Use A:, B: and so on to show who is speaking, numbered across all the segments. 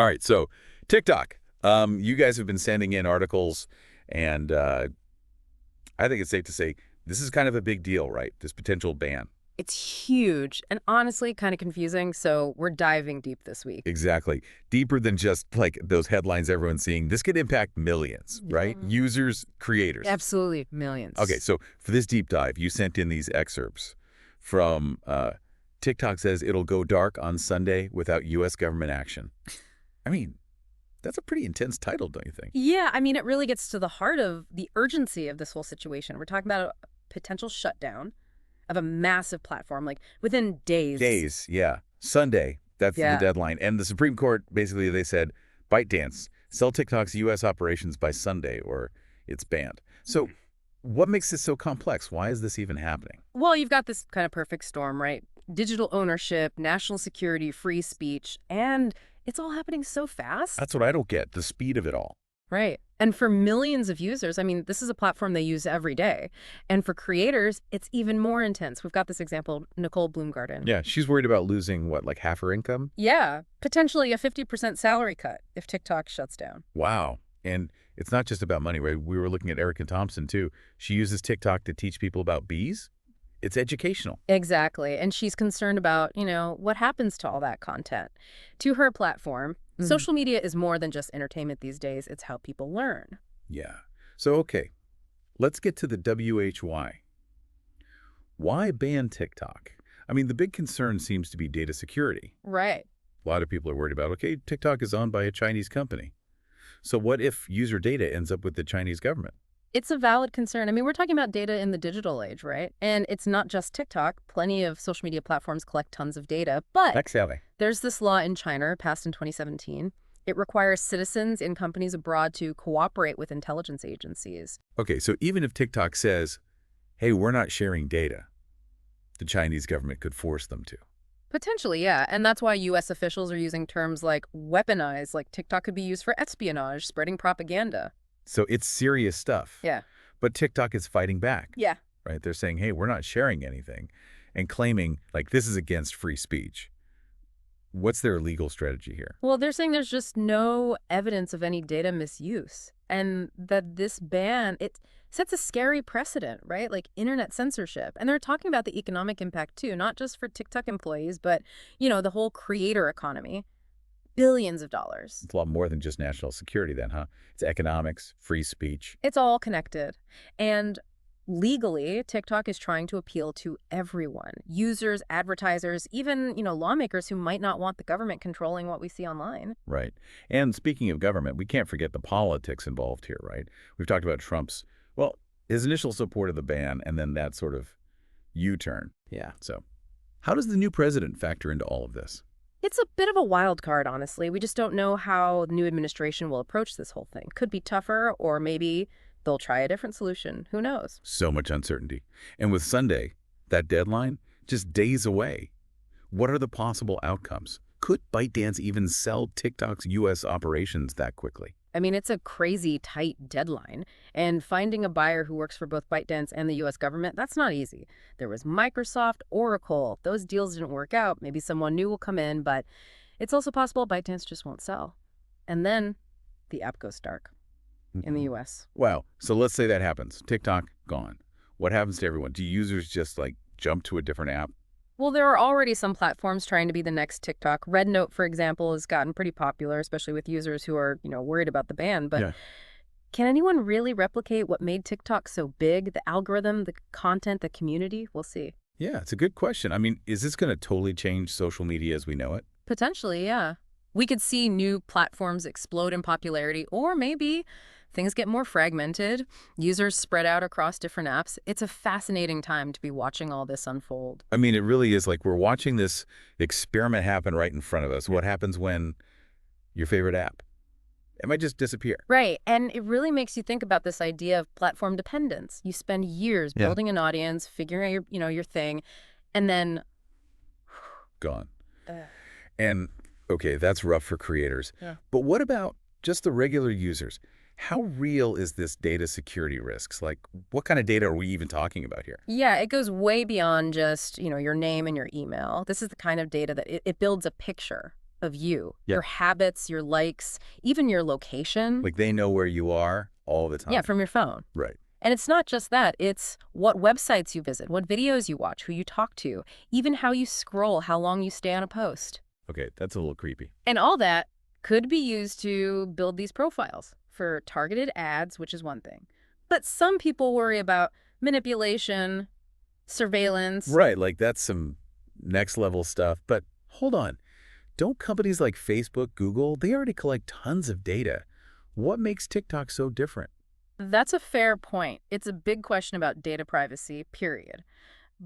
A: right, so TikTok. You guys have been sending in articles, and I think it's safe to say this is kind of a big deal, right? This potential ban.
B: It's huge and honestly kind of confusing, so we're diving deep this week.
A: Exactly. Deeper than just like those headlines everyone's seeing. This could impact millions, right?
B: Yeah.
A: Users, creators.
B: Absolutely, millions.
A: Okay, so for this deep dive, you sent in these excerpts from TikTok says it'll go dark on Sunday without U.S. government action. I mean, that's a pretty intense title, don't you think?
B: Yeah, I mean, it really gets to the heart of the urgency of this whole situation. We're talking about a potential shutdown of a massive platform, like within days.
A: Days, yeah. Sunday, that's the
B: Yeah.
A: deadline. And the Supreme Court, basically, they said, ByteDance, sell TikTok's U.S. operations by Sunday or it's banned. So what makes this so complex? Why is this even happening?
B: Well, you've got this kind of perfect storm, right? Digital ownership, national security, free speech, and it's all happening so fast.
A: That's what I don't get, the speed of it all.
B: Right. And for millions of users, I mean, this is a platform they use every day. And for creators, it's even more intense. We've got this example, Nicole Bloomgarden.
A: Yeah, she's worried about losing, what, like half her income?
B: Yeah, potentially a 50% salary cut if TikTok shuts down.
A: Wow. And it's not just about money, right? We were looking at Erica Thompson, too. She uses TikTok to teach people about bees. It's educational.
B: Exactly. And she's concerned about, what happens to all that content. To her platform, social media is more than just entertainment these days. It's how people learn.
A: Yeah. So, okay, let's get to the WHY. Why ban TikTok? I mean, the big concern seems to be data security.
B: Right.
A: A lot of people are worried about, okay, TikTok is owned by a Chinese company. So what if user data ends up with the Chinese government?
B: It's a valid concern. I mean, we're talking about data in the digital age, right? And it's not just TikTok. Plenty of social media platforms collect tons of data. But
A: Exactly.
B: there's this law in China passed in 2017. It requires citizens in companies abroad to cooperate with intelligence agencies.
A: Okay, so even if TikTok says, hey, we're not sharing data, the Chinese government could force them to.
B: Potentially, yeah. And that's why U.S. officials are using terms like weaponize, like TikTok could be used for espionage, spreading propaganda.
A: So it's serious stuff.
B: Yeah.
A: But TikTok is fighting back,
B: Yeah.
A: right? They're saying, hey, we're not sharing anything, and claiming, like, this is against free speech. What's their legal strategy here?
B: Well, they're saying there's just no evidence of any data misuse, and that this ban, it sets a scary precedent, right? Like internet censorship. And they're talking about the economic impact too, not just for TikTok employees, but, the whole creator economy. Billions of dollars.
A: It's a lot more than just national security then, huh? It's economics, free speech.
B: It's all connected. And legally, TikTok is trying to appeal to everyone, users, advertisers, even, lawmakers who might not want the government controlling what we see online.
A: Right. And speaking of government, we can't forget the politics involved here, right? We've talked about Trump's, well, his initial support of the ban and then that sort of U-turn.
B: Yeah.
A: So how does the new president factor into all of this?
B: It's a bit of a wild card, honestly. We just don't know how the new administration will approach this whole thing. Could be tougher, or maybe they'll try a different solution. Who knows?
A: So much uncertainty. And with Sunday, that deadline, just days away. What are the possible outcomes? Could ByteDance even sell TikTok's U.S. operations that quickly?
B: I mean, it's a crazy tight deadline, and finding a buyer who works for both ByteDance and the U.S. government, that's not easy. There was Microsoft, Oracle. Those deals didn't work out. Maybe someone new will come in, but it's also possible ByteDance just won't sell. And then the app goes dark in the U.S.
A: Wow. So let's say that happens. TikTok, gone. What happens to everyone? Do users just jump to a different app?
B: Well, there are already some platforms trying to be the next TikTok. RedNote, for example, has gotten pretty popular, especially with users who are, worried about the ban. But can anyone really replicate what made TikTok so big? The algorithm, the content, the community? We'll see.
A: Yeah, it's a good question. I mean, is this going to totally change social media as we know it?
B: Potentially, yeah. We could see new platforms explode in popularity, or maybe things get more fragmented, users spread out across different apps. It's a fascinating time to be watching all this unfold.
A: I mean, it really is like we're watching this experiment happen right in front of us. What happens when your favorite app? It might just disappear.
B: Right. And it really makes you think about this idea of platform dependence. You spend years building an audience, figuring out your thing, and then
A: gone. And okay, that's rough for creators.
B: Yeah.
A: But what about just the regular users? How real is this data security risks? Like, what kind of data are we even talking about here?
B: Yeah, it goes way beyond just, your name and your email. This is the kind of data that it builds a picture of you,
A: Yeah.
B: your habits, your likes, even your location.
A: Like they know where you are all the time.
B: Yeah, from your phone.
A: Right.
B: And it's not just that. It's what websites you visit, what videos you watch, who you talk to, even how you scroll, how long you stay on a post.
A: Okay, that's a little creepy.
B: And all that could be used to build these profiles for targeted ads, which is one thing. But some people worry about manipulation, surveillance.
A: Right, like that's some next level stuff. But hold on. Don't companies like Facebook, Google, they already collect tons of data. What makes TikTok so different?
B: That's a fair point. It's a big question about data privacy, period.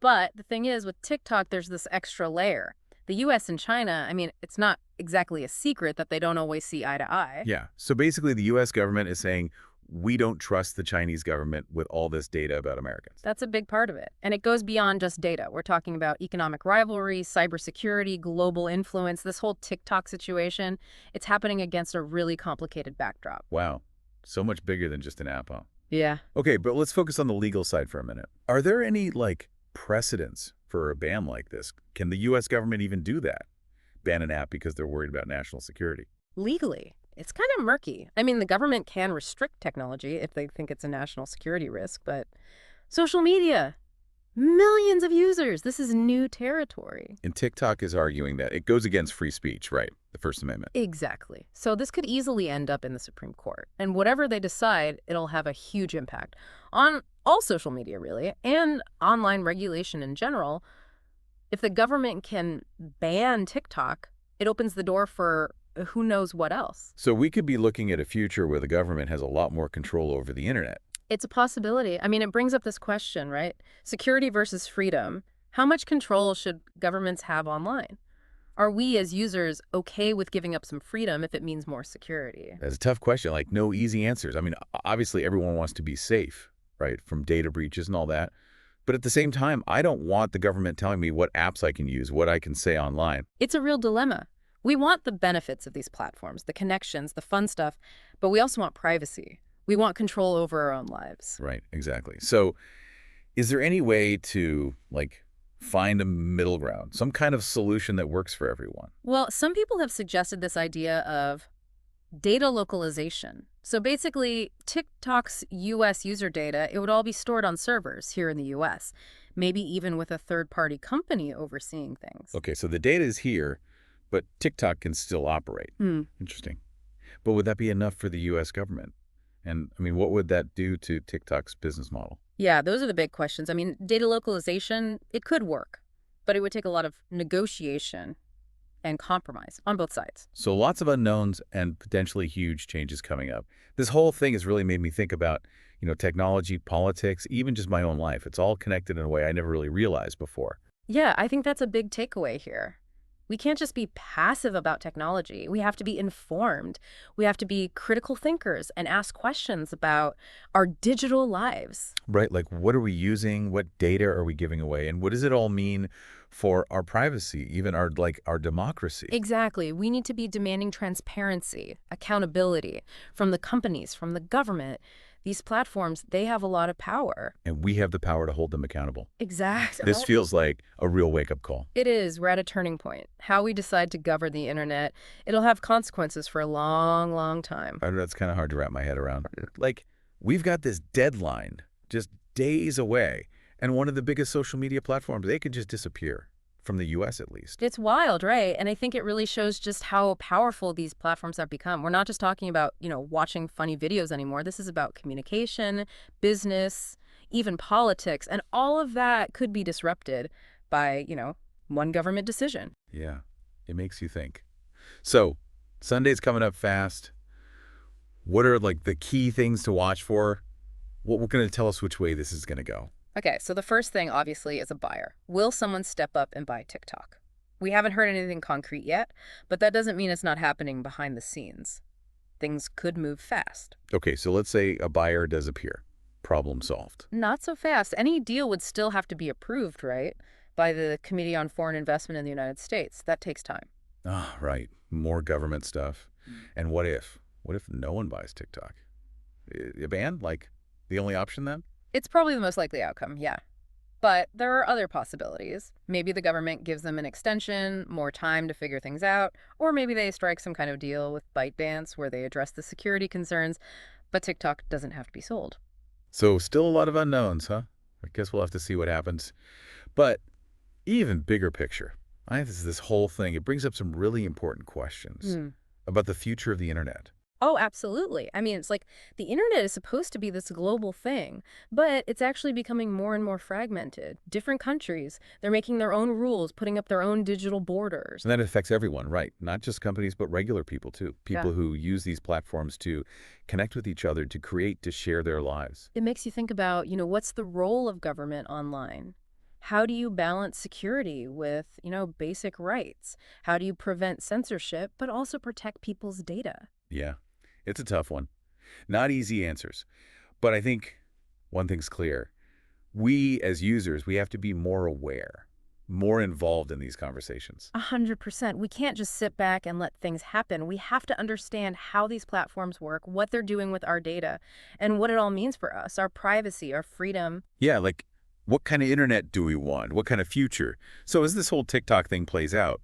B: But the thing is, with TikTok, there's this extra layer. The US and China, I mean, it's not exactly a secret that they don't always see eye to eye.
A: Yeah. So basically the US government is saying we don't trust the Chinese government with all this data about Americans.
B: That's a big part of it. And it goes beyond just data. We're talking about economic rivalry, cybersecurity, global influence, this whole TikTok situation. It's happening against a really complicated backdrop.
A: Wow. So much bigger than just an app, huh?
B: Yeah.
A: Okay, but let's focus on the legal side for a minute. Are there any, precedents for a ban like this? Can the U.S. government even do that? Ban an app because they're worried about national security?
B: Legally, it's kind of murky. I mean, the government can restrict technology if they think it's a national security risk, but social media, millions of users, this is new territory.
A: And TikTok is arguing that it goes against free speech, right? The First Amendment.
B: Exactly. So this could easily end up in the Supreme Court. And whatever they decide, it'll have a huge impact on all social media, really, and online regulation in general. If the government can ban TikTok, it opens the door for who knows what else.
A: So we could be looking at a future where the government has a lot more control over the internet.
B: It's a possibility. I mean, it brings up this question, right? Security versus freedom. How much control should governments have online? Are we as users okay with giving up some freedom if it means more security?
A: That's a tough question, no easy answers. I mean, obviously everyone wants to be safe, right, from data breaches and all that. But at the same time, I don't want the government telling me what apps I can use, what I can say online.
B: It's a real dilemma. We want the benefits of these platforms, the connections, the fun stuff, but we also want privacy. We want control over our own lives.
A: Right, exactly. So is there any way to, find a middle ground, some kind of solution that works for everyone?
B: Well, some people have suggested this idea of data localization. So basically, TikTok's US user data, it would all be stored on servers here in the US, maybe even with a third-party company overseeing things.
A: Okay, so the data is here, but TikTok can still operate. Interesting. But would that be enough for the U.S. government? And, I mean, what would that do to TikTok's business model?
B: Yeah, those are the big questions. I mean, data localization, it could work, but it would take a lot of negotiation and compromise on both sides.
A: So lots of unknowns and potentially huge changes coming up. This whole thing has really made me think about, technology, politics, even just my own life. It's all connected in a way I never really realized before.
B: Yeah, I think that's a big takeaway here. We can't just be passive about technology. We have to be informed. We have to be critical thinkers and ask questions about our digital lives.
A: Right, what are we using? What data are we giving away? And what does it all mean for our privacy, even our democracy?
B: Exactly. We need to be demanding transparency, accountability from the companies, from the government. These platforms, they have a lot of power.
A: And we have the power to hold them accountable.
B: Exactly.
A: This feels like a real wake-up call.
B: It is. We're at a turning point. How we decide to govern the internet, it'll have consequences for a long, long time.
A: That's kind of hard to wrap my head around. We've got this deadline just days away, and one of the biggest social media platforms, they could just disappear, from the U.S. at least.
B: It's wild, right? And I think it really shows just how powerful these platforms have become. We're not just talking about, watching funny videos anymore. This is about communication, business, even politics, and all of that could be disrupted by, one government decision.
A: Yeah, it makes you think. So, Sunday's coming up fast. What are, the key things to watch for? What going to tell us which way this is going to go?
B: Okay, so the first thing, obviously, is a buyer. Will someone step up and buy TikTok? We haven't heard anything concrete yet, but that doesn't mean it's not happening behind the scenes. Things could move fast.
A: Okay, so let's say a buyer does appear. Problem solved.
B: Not so fast. Any deal would still have to be approved, right, by the Committee on Foreign Investment in the United States. That takes time.
A: Ah, right. More government stuff. And what if? What if no one buys TikTok? A ban? The only option then?
B: It's probably the most likely outcome, yeah. But there are other possibilities. Maybe the government gives them an extension, more time to figure things out, or maybe they strike some kind of deal with ByteDance where they address the security concerns, but TikTok doesn't have to be sold.
A: So still a lot of unknowns, huh? I guess we'll have to see what happens. But even bigger picture, I think this whole thing, it brings up some really important questions about the future of the internet.
B: Oh, absolutely. I mean, it's like the internet is supposed to be this global thing, but it's actually becoming more and more fragmented. Different countries, they're making their own rules, putting up their own digital borders.
A: And that affects everyone, right? Not just companies, but regular people too. People
B: Yeah.
A: who use these platforms to connect with each other, to create, to share their lives.
B: It makes you think about, what's the role of government online? How do you balance security with, basic rights? How do you prevent censorship, but also protect people's data?
A: Yeah, it's a tough one. Not easy answers. But I think one thing's clear. We, as users, we have to be more aware, more involved in these conversations.
B: 100%. We can't just sit back and let things happen. We have to understand how these platforms work, what they're doing with our data, and what it all means for us, our privacy, our freedom.
A: Yeah, like, what kind of internet do we want? What kind of future? So as this whole TikTok thing plays out,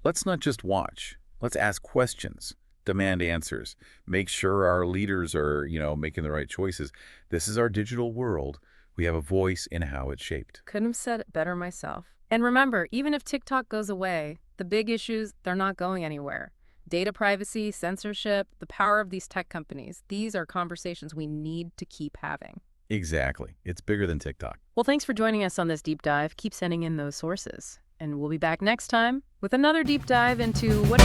A: let's not just watch. Let's ask questions, demand answers, make sure our leaders are, making the right choices. This is our digital world. We have a voice in how it's shaped.
B: Couldn't have said it better myself. And remember, even if TikTok goes away, the big issues, they're not going anywhere. Data privacy, censorship, the power of these tech companies, these are conversations we need to keep having.
A: Exactly. It's bigger than TikTok.
B: Well, thanks for joining us on this deep dive. Keep sending in those sources. And we'll be back next time with another deep dive into what